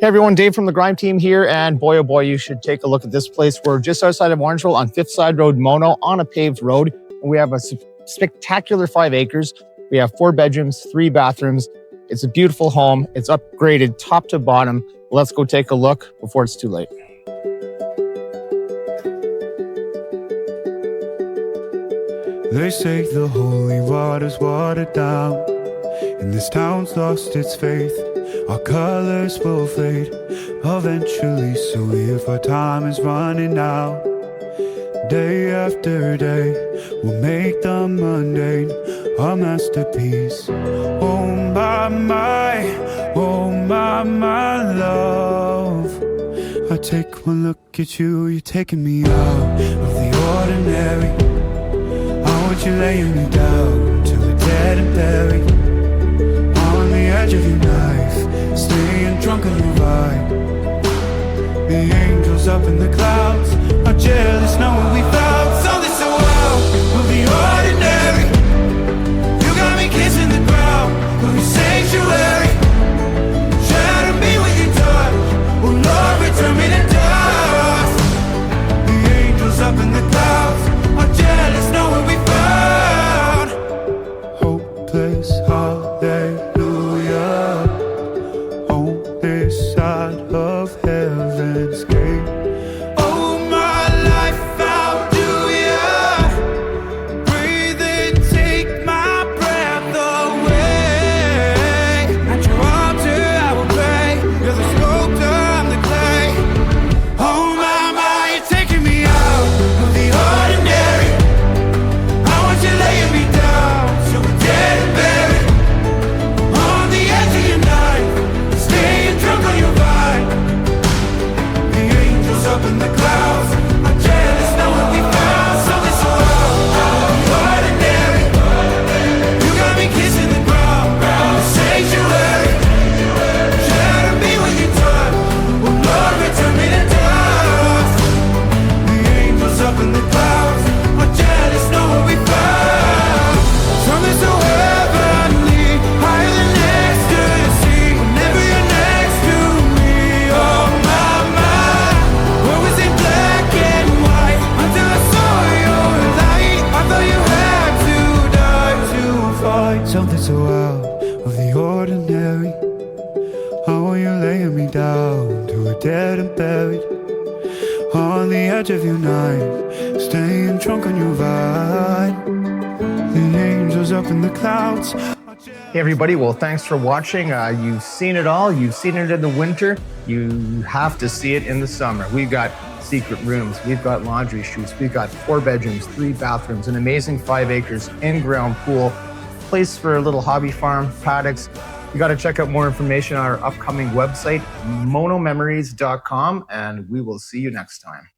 Hey everyone, Dave from the Grime team here, and boy oh boy, you should take a look at this place. We're just outside of Orangeville on 5th Sideroad Mono on a paved road. And we have a spectacular 5 acres. We have 4 bedrooms, 3 bathrooms. It's a beautiful home. It's upgraded top to bottom. Let's go take a look before it's too late. They say the holy water's watered down, and this town's lost its faith. Our colors will fade eventually, so if our time is running out, day after day, we'll make the mundane a masterpiece. Oh my love, I take one look at you, you're taking me out of the ordinary. I want you laying me down till we're dead and buried, on the edge of your knife, staying drunk on your vibe. The angels up in the clouds are jealous knowing we found something so wild of the ordinary. You got me kissing the ground of your sanctuary. Shatter me with your touch, oh Lord, return me to dust. The angels up in the clouds are jealous knowing we found hopeless hallelujah on this side of heaven's gate. Oh, my life, how do ya breathe and take my breath away? At your altar I will pray, you're the sculptor, I'm the clay. Oh my, you're taking me out of the ordinary. I want you laying me down so we're dead and buried, on the edge of your knife, staying drunk on your vine. The angels up in the clouds are jealous knowing we found something so ordinary. You got me kissing the ground, the sanctuary. Shatter me with your touch, oh Lord, return me to dust. The angels up in the clouds are jealous knowing we found something so heavenly, higher than ecstasy. Whenever you're next to me, oh my, what was in black and white until I saw your light? I thought you had to die to find something so out of the ordinary. How are you laying me down to a dead and buried, on the edge of your knife, staying drunk on your vine. The angels up in the clouds. Hey everybody, well thanks for watching. You've seen it all. You've seen it in the winter. You have to see it in the summer. We've got secret rooms. We've got laundry chutes. We've got 4 bedrooms, 3 bathrooms, an amazing 5 acres, in-ground pool, place for a little hobby farm, paddocks. You got to check out more information on our upcoming website, monomemories.com, and we will see you next time.